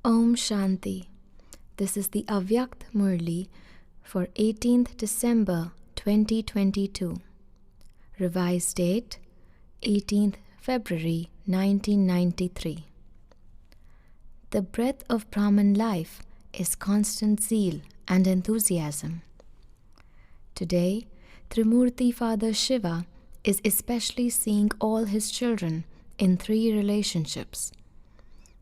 Om Shanti. This is the Avyakt Murli for 18th December 2022. Revised date 18th February 1993. The breath of Brahman life is constant zeal and enthusiasm. Today, Trimurti Father Shiva is especially seeing all his children in three relationships.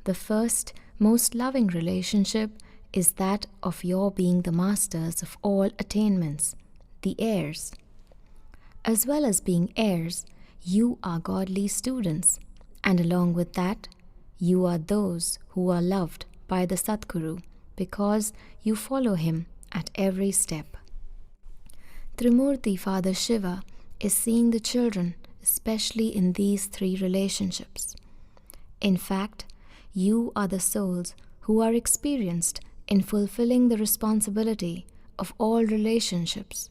The first, most loving relationship is that of your being the masters of all attainments, the heirs. As well as being heirs, you are godly students, and along with that, you are those who are loved by the Satguru because you follow him at every step. Trimurti Father Shiva is seeing the children especially in these three relationships. In fact, you are the souls who are experienced in fulfilling the responsibility of all relationships.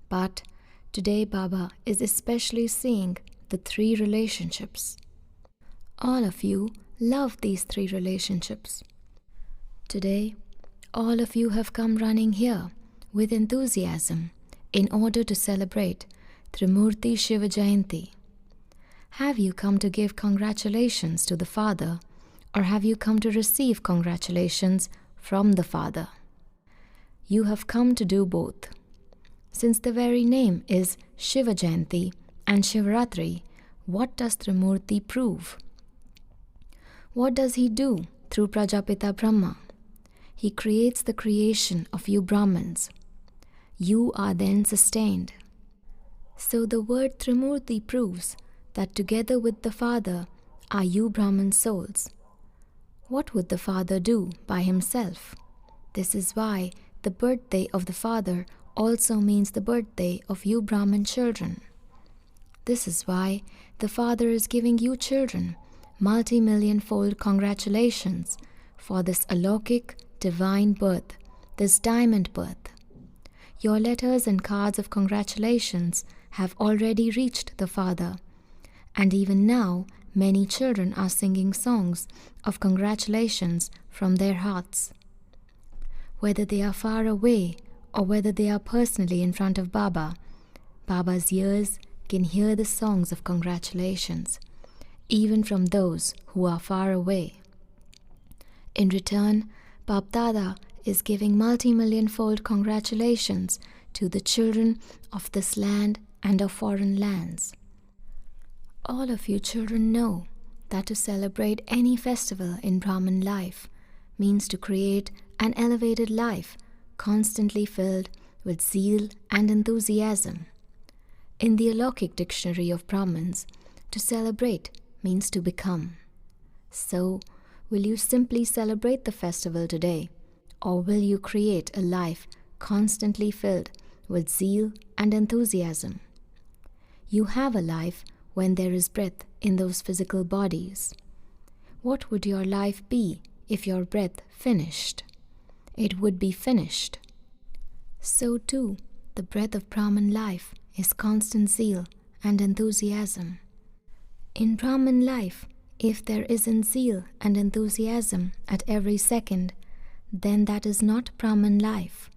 But today Baba is especially seeing the three relationships. All of you love these three relationships. Today, all of you have come running here with enthusiasm in order to celebrate Trimurti Shiva Jayanti. Have you come to give congratulations to the Father, or have you come to receive congratulations from the Father? You have come to do both. Since the very name is Shiva Jayanti and Shivaratri, what does Trimurti prove? What does he do through Prajapita Brahma? He creates the creation of you Brahmins. You are then sustained. So the word Trimurti proves that together with the Father are you Brahman souls. What would the Father do by himself? This is why the birthday of the Father also means the birthday of you Brahman children. This is why the Father is giving you children multi-million-fold congratulations for this alokik divine birth, this diamond birth. Your letters and cards of congratulations have already reached the Father, and even now many children are singing songs of congratulations from their hearts. Whether they are far away or whether they are personally in front of Baba, Baba's ears can hear the songs of congratulations, even from those who are far away. In return, BapDada is giving multi-million-fold congratulations to the children of this land and of foreign lands. All of you children know that to celebrate any festival in Brahman life means to create an elevated life constantly filled with zeal and enthusiasm. In the Alokik dictionary of Brahmins, to celebrate means to become. So, will you simply celebrate the festival today, or will you create a life constantly filled with zeal and enthusiasm? You have a life when there is breath in those physical bodies. What would your life be if your breath finished? It would be finished. So too, the breath of Brahman life is constant zeal and enthusiasm. In Brahman life, if there isn't zeal and enthusiasm at every second, then that is not Brahman life.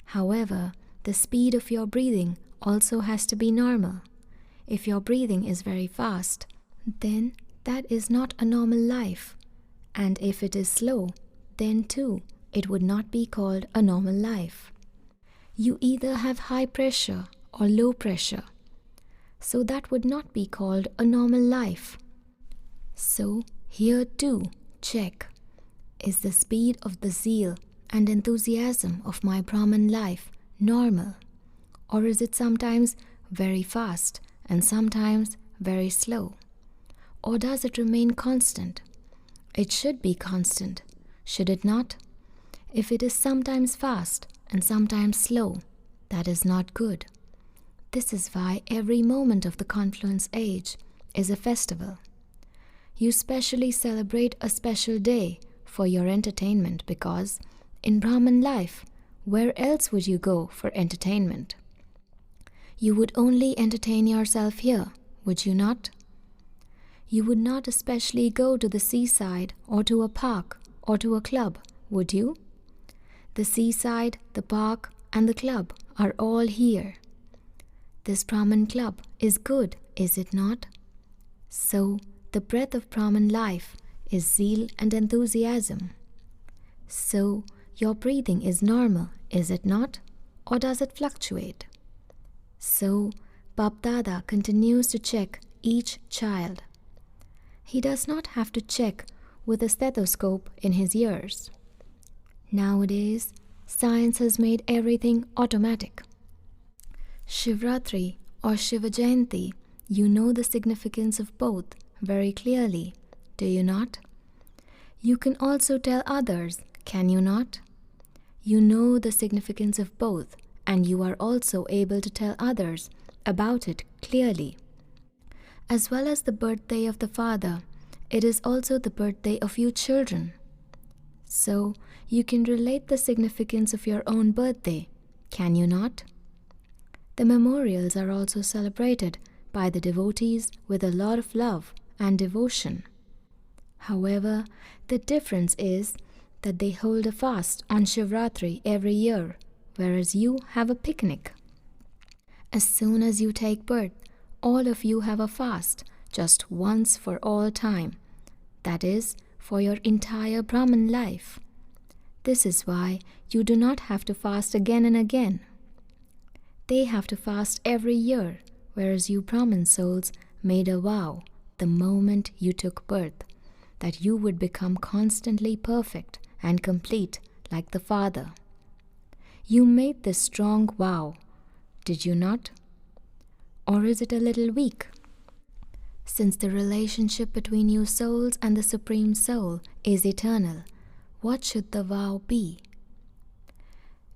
However, the speed of your breathing also has to be normal. If your breathing is very fast, then that is not a normal life. And if it is slow, then too, it would not be called a normal life. You either have high pressure or low pressure. So that would not be called a normal life. So here too, check. Is the speed of the zeal and enthusiasm of my Brahman life normal? Or is it sometimes very fast and sometimes very slow? Or does it remain constant? It should be constant, should it not? If it is sometimes fast and sometimes slow, that is not good. This is why every moment of the confluence age is a festival. You specially celebrate a special day for your entertainment because in Brahman life, where else would you go for entertainment? You would only entertain yourself here, would you not? You would not especially go to the seaside or to a park or to a club, would you? The seaside, the park, and the club are all here. This Brahman club is good, is it not? So, the breath of Brahman life is zeal and enthusiasm. So, your breathing is normal, is it not? Or does it fluctuate? So, BapDada continues to check each child. He does not have to check with a stethoscope in his ears. Nowadays, science has made everything automatic. Shivratri or Shiva Jayanti, you know the significance of both very clearly, do you not? You can also tell others, can you not? You know the significance of both, and you are also able to tell others about it clearly. As well as the birthday of the father, it is also the birthday of you children. So, you can relate the significance of your own birthday, can you not? The memorials are also celebrated by the devotees with a lot of love and devotion. However, the difference is that they hold a fast on Shivratri every year, whereas you have a picnic. As soon as you take birth, all of you have a fast just once for all time, that is, for your entire Brahman life. This is why you do not have to fast again and again. They have to fast every year, whereas you Brahman souls made a vow the moment you took birth, that you would become constantly perfect and complete like the Father. You made this strong vow, did you not? Or is it a little weak? Since the relationship between you souls and the Supreme Soul is eternal, what should the vow be?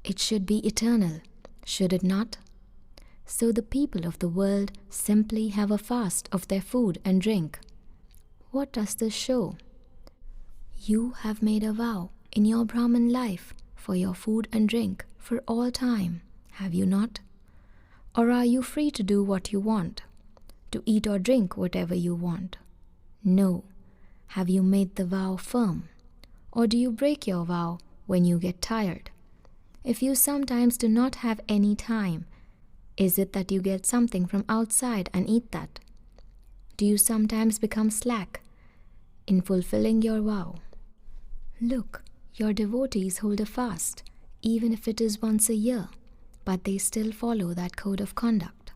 It should be eternal, should it not? So the people of the world simply have a fast of their food and drink. What does this show? You have made a vow in your Brahman life for your food and drink for all time, have you not? Or are you free to do what you want, to eat or drink whatever you want? No. Have you made the vow firm? Or do you break your vow when you get tired? If you sometimes do not have any time, is it that you get something from outside and eat that? Do you sometimes become slack in fulfilling your vow? Look, your devotees hold a fast, even if it is once a year, but they still follow that code of conduct.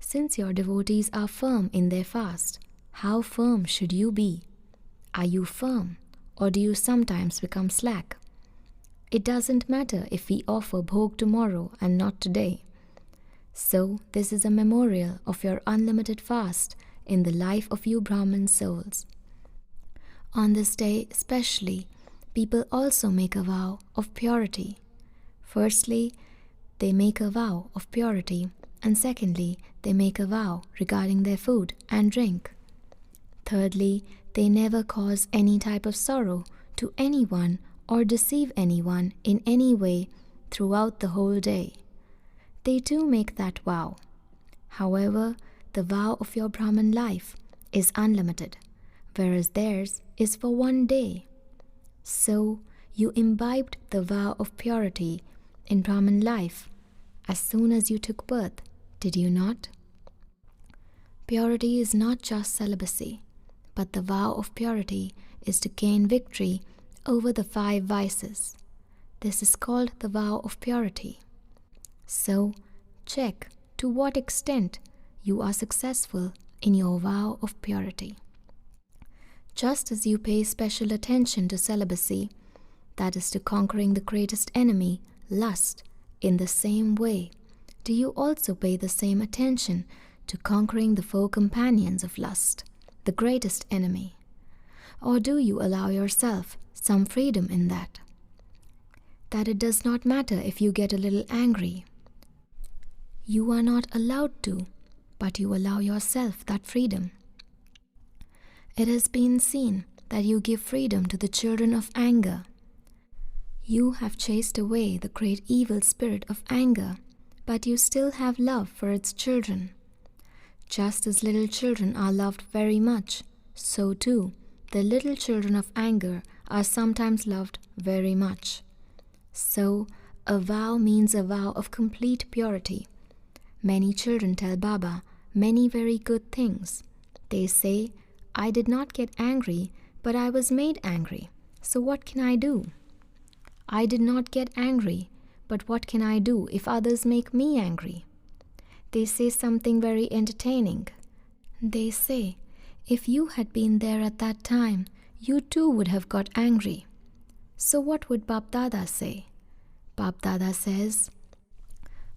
Since your devotees are firm in their fast, how firm should you be? Are you firm, or do you sometimes become slack? It doesn't matter if we offer bhog tomorrow and not today. So, this is a memorial of your unlimited fast in the life of you Brahman souls. On this day especially, people also make a vow of purity. Firstly, they make a vow of purity, and secondly, they make a vow regarding their food and drink. Thirdly, they never cause any type of sorrow to anyone or deceive anyone in any way throughout the whole day. They too make that vow. However, the vow of your Brahman life is unlimited, whereas theirs is for one day. So, you imbibed the vow of purity in Brahman life as soon as you took birth, did you not? Purity is not just celibacy, but the vow of purity is to gain victory over the 5 vices. This is called the vow of purity. So, check to what extent you are successful in your vow of purity. Just as you pay special attention to celibacy, that is to conquering the greatest enemy, lust, in the same way, do you also pay the same attention to conquering the 4 companions of lust, the greatest enemy? Or do you allow yourself some freedom in that? That it does not matter if you get a little angry. You are not allowed to, but you allow yourself that freedom. It has been seen that you give freedom to the children of anger. You have chased away the great evil spirit of anger, but you still have love for its children. Just as little children are loved very much, so too the little children of anger are sometimes loved very much. So, a vow means a vow of complete purity. Many children tell Baba many very good things. They say, I did not get angry, but I was made angry. So what can I do? I did not get angry, but what can I do if others make me angry? They say something very entertaining. They say, if you had been there at that time, you too would have got angry. So what would BapDada say? BapDada says,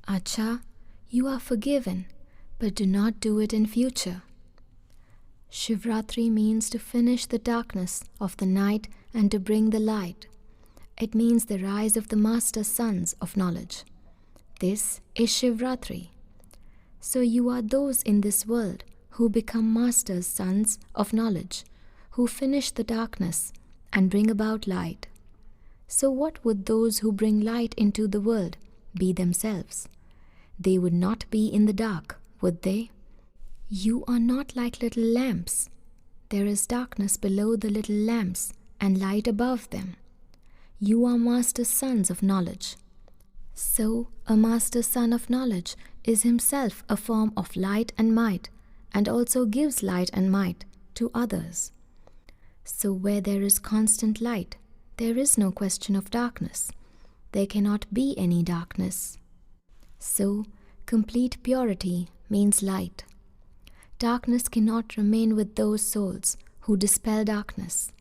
Acha, you are forgiven, but do not do it in future. Shivratri means to finish the darkness of the night and to bring the light. It means the rise of the master sons of knowledge. This is Shivratri. So you are those in this world who become masters' sons of knowledge, who finish the darkness and bring about light. So what would those who bring light into the world be themselves? They would not be in the dark, would they? You are not like little lamps. There is darkness below the little lamps and light above them. You are master sons of knowledge. So a master son of knowledge is himself a form of light and might, and also gives light and might to others. So where there is constant light, there is no question of darkness. There cannot be any darkness. So complete purity means light. Darkness cannot remain with those souls who dispel darkness.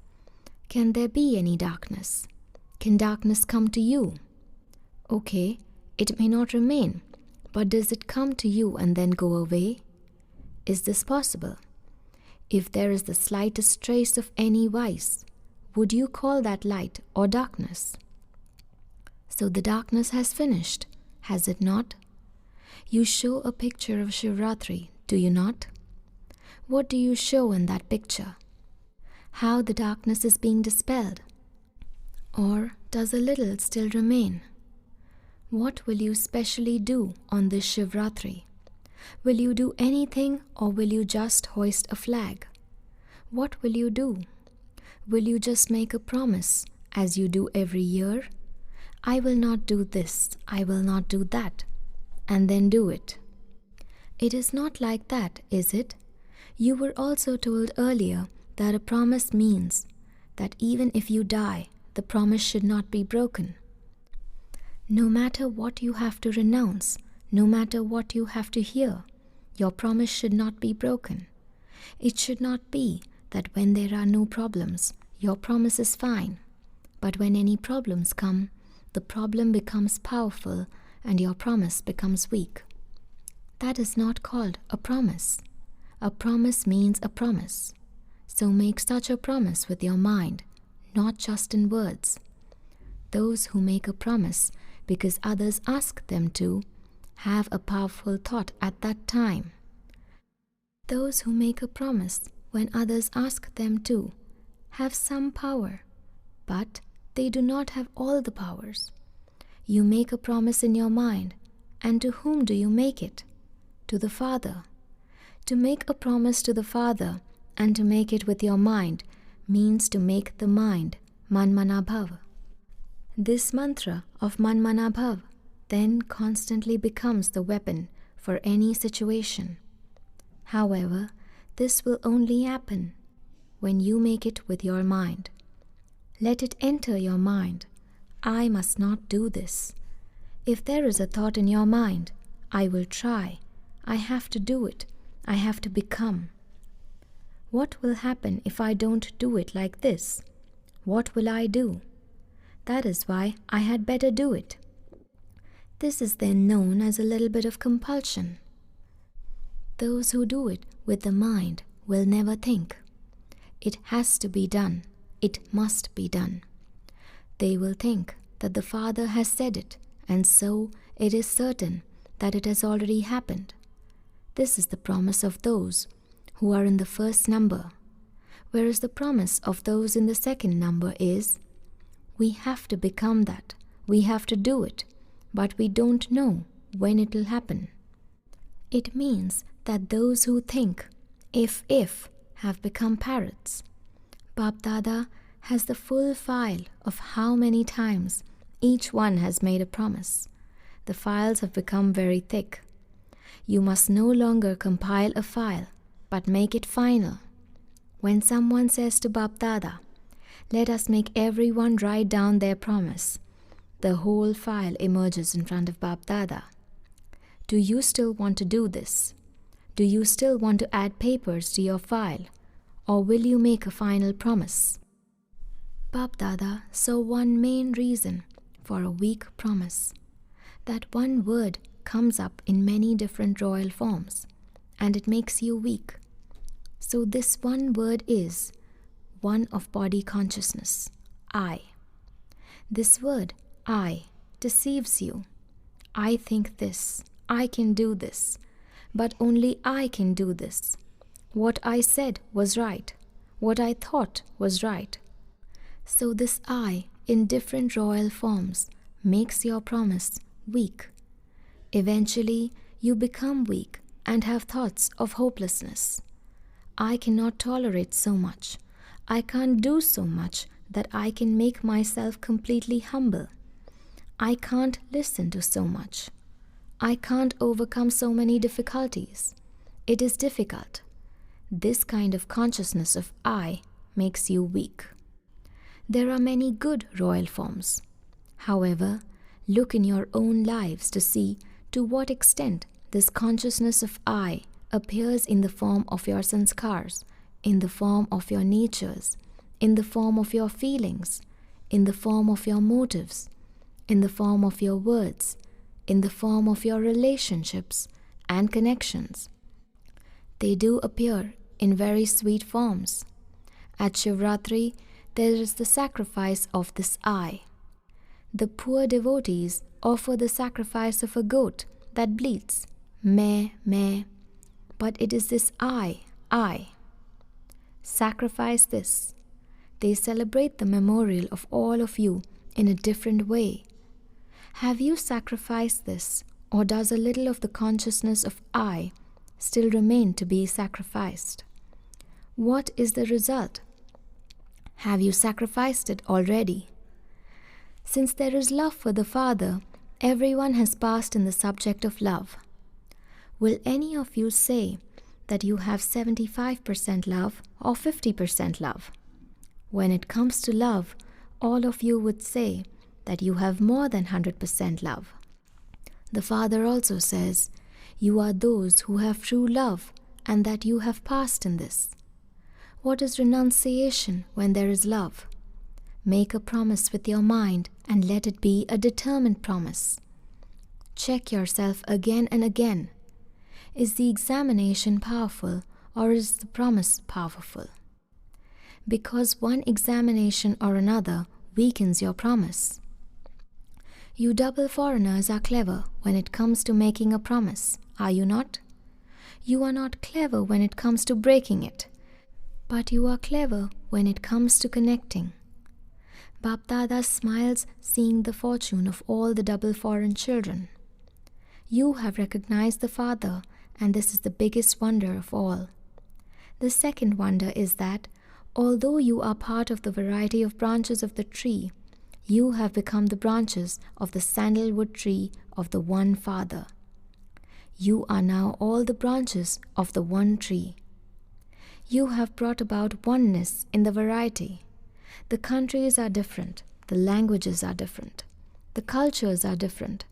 Can there be any darkness? Can darkness come to you? Okay, it may not remain, but does it come to you and then go away? Is this possible? If there is the slightest trace of any vice, would you call that light or darkness? So the darkness has finished, has it not? You show a picture of Shivratri, do you not? What do you show in that picture? How the darkness is being dispelled? Or does a little still remain? What will you specially do on this Shivratri? Will you do anything, or will you just hoist a flag? What will you do? Will you just make a promise, as you do every year? I will not do this, I will not do that, and then do it. It is not like that, is it? You were also told earlier that a promise means that even if you die, the promise should not be broken. No matter what you have to renounce, no matter what you have to hear, your promise should not be broken. It should not be that when there are no problems, your promise is fine. But when any problems come, the problem becomes powerful and your promise becomes weak. That is not called a promise. A promise means a promise. So make such a promise with your mind, not just in words. Those who make a promise because others ask them to have a powerful thought at that time. Those who make a promise when others ask them to have some power, but they do not have all the powers. You make a promise in your mind, and to whom do you make it? To the Father. To make a promise to the Father and to make it with your mind means to make the mind Manmanabhav. This mantra of Manmanabhav then constantly becomes the weapon for any situation. However, this will only happen when you make it with your mind. Let it enter your mind. I must not do this. If there is a thought in your mind, I will try. I have to do it. I have to become. What will happen if I don't do it like this? What will I do? That is why I had better do it. This is then known as a little bit of compulsion. Those who do it with the mind will never think. It has to be done. It must be done. They will think that the Father has said it, and so it is certain that it has already happened. This is the promise of those who are in the first number, whereas the promise of those in the second number is, we have to become that, we have to do it, but we don't know when it will happen. It means that those who think, if, have become parrots. BapDada has the full file of how many times each one has made a promise. The files have become very thick. You must no longer compile a file, but make it final. When someone says to BapDada, "Let us make everyone write down their promise," the whole file emerges in front of BapDada. Do you still want to do this? Do you still want to add papers to your file? Or will you make a final promise? BapDada saw one main reason for a weak promise. That one word comes up in many different royal forms, and it makes you weak. So this one word is one of body consciousness, I. This word, I, deceives you. I think this, I can do this, but only I can do this. What I said was right. What I thought was right. So this I, in different royal forms, makes your promise weak. Eventually, you become weak and have thoughts of hopelessness. I cannot tolerate so much. I can't do so much that I can make myself completely humble. I can't listen to so much. I can't overcome so many difficulties. It is difficult. This kind of consciousness of I makes you weak. There are many good royal forms. However, look in your own lives to see to what extent this consciousness of I appears in the form of your sanskars, in the form of your natures, in the form of your feelings, in the form of your motives, in the form of your words, in the form of your relationships and connections. They do appear in very sweet forms. At Shivratri, there is the sacrifice of this I. The poor devotees offer the sacrifice of a goat that bleats, meh, meh. But it is this I. Sacrifice this. They celebrate the memorial of all of you in a different way. Have you sacrificed this, or does a little of the consciousness of I still remain to be sacrificed? What is the result? Have you sacrificed it already? Since there is love for the Father, everyone has passed in the subject of love. Will any of you say that you have 75% love or 50% love? When it comes to love, all of you would say that you have more than 100% love. The Father also says, you are those who have true love and that you have passed in this. What is renunciation when there is love? Make a promise with your mind and let it be a determined promise. Check yourself again and again. Is the examination powerful or is the promise powerful? Because one examination or another weakens your promise. You double foreigners are clever when it comes to making a promise, are you not? You are not clever when it comes to breaking it, but you are clever when it comes to connecting. BapDada smiles seeing the fortune of all the double foreign children. You have recognized the Father, and this is the biggest wonder of all. The second wonder is that, although you are part of the variety of branches of the tree, you have become the branches of the sandalwood tree of the one Father. You are now all the branches of the one tree. You have brought about oneness in the variety. The countries are different, the languages are different, the cultures are different,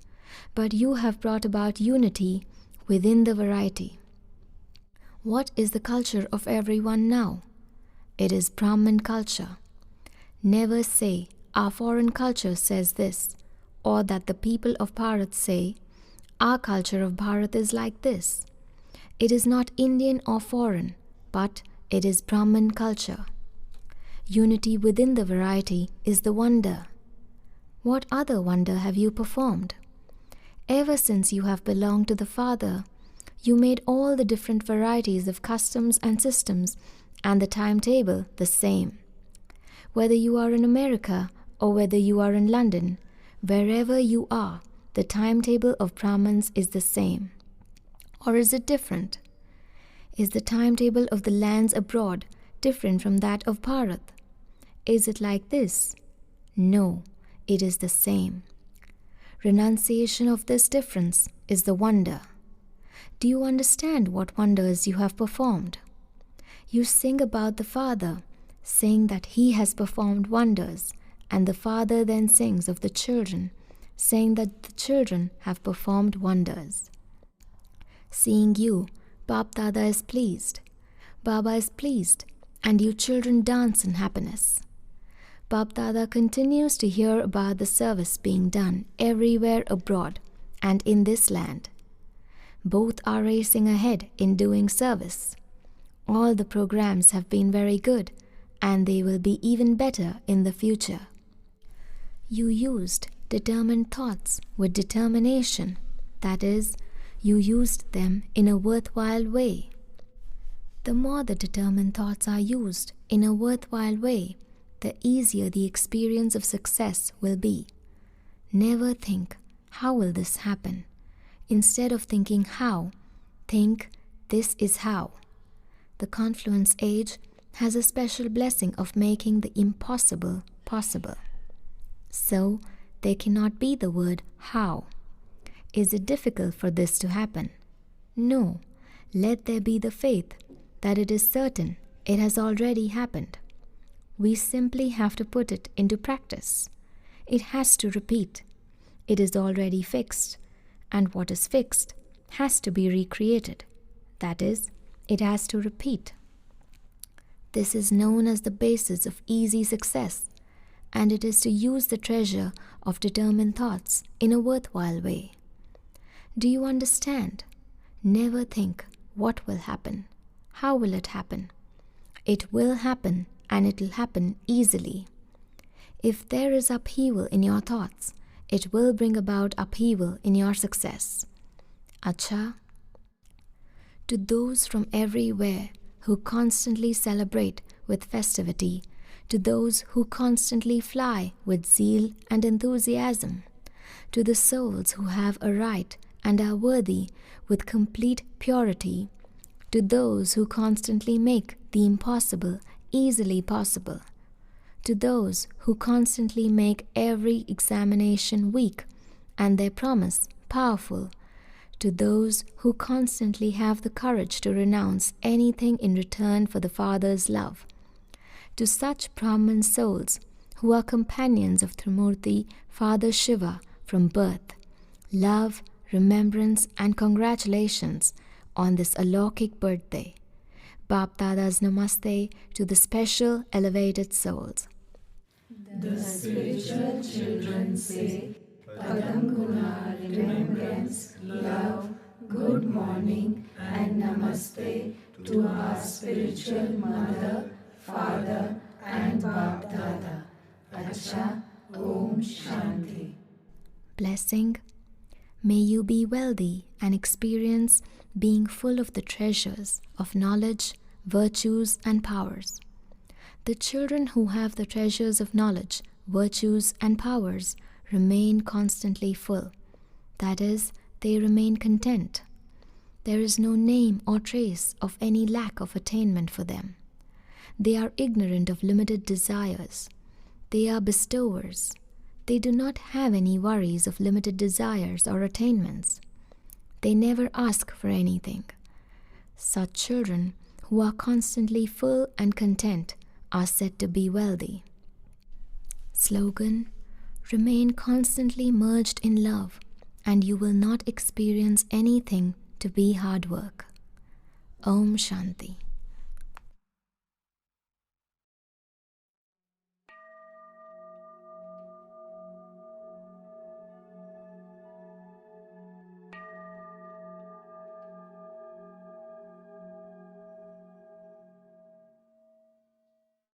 but you have brought about unity within the variety. What is the culture of everyone now? It is Brahmin culture. Never say, our foreign culture says this, or that the people of Bharat say, our culture of Bharat is like this. It is not Indian or foreign, but it is Brahmin culture. Unity within the variety is the wonder. What other wonder have you performed? Ever since you have belonged to the Father, you made all the different varieties of customs and systems and the timetable the same. Whether you are in America or whether you are in London, wherever you are, the timetable of Brahmins is the same. Or is it different? Is the timetable of the lands abroad different from that of Bharat? Is it like this? No, it is the same. Renunciation of this difference is the wonder. Do you understand what wonders you have performed? You sing about the Father, saying that He has performed wonders, and the Father then sings of the children, saying that the children have performed wonders. Seeing you, BapDada is pleased, Baba is pleased, and you children dance in happiness. BapDada continues to hear about the service being done everywhere abroad and in this land. Both are racing ahead in doing service. All the programs have been very good, and they will be even better in the future. You used determined thoughts with determination. That is, you used them in a worthwhile way. The more the determined thoughts are used in a worthwhile way, the easier the experience of success will be. Never think, how will this happen? Instead of thinking how, think, this is how. The Confluence Age has a special blessing of making the impossible possible. So, there cannot be the word how. Is it difficult for this to happen? No. Let there be the faith that it is certain it has already happened. We simply have to put it into practice. It has to repeat. It is already fixed, and what is fixed has to be recreated. That is, it has to repeat. This is known as the basis of easy success, and it is to use the treasure of determined thoughts in a worthwhile way. Do you understand? Never think, what will happen? How will it happen? It will happen, and it will happen easily. If there is upheaval in your thoughts, it will bring about upheaval in your success. Acha? To those from everywhere who constantly celebrate with festivity, to those who constantly fly with zeal and enthusiasm, to the souls who have a right and are worthy with complete purity, to those who constantly make the impossible easily possible, to those who constantly make every examination weak and their promise powerful, to those who constantly have the courage to renounce anything in return for the Father's love, to such Brahman souls who are companions of Trimurti Father Shiva from birth, love, remembrance and congratulations on this alaukic birthday. BapDada's Namaste to the special elevated souls. The spiritual children say, Padam Guna, remembrance, love, good morning and Namaste to our spiritual mother, father and BapDada. Acha, Om Shanti. Blessing. May you be wealthy and experience being full of the treasures of knowledge, virtues and powers. The children who have the treasures of knowledge, virtues and powers remain constantly full. That is, they remain content. There is no name or trace of any lack of attainment for them. They are ignorant of limited desires. They are bestowers. They do not have any worries of limited desires or attainments. They never ask for anything. Such children who are constantly full and content are said to be wealthy. Slogan: remain constantly merged in love, and you will not experience anything to be hard work. Om Shanti.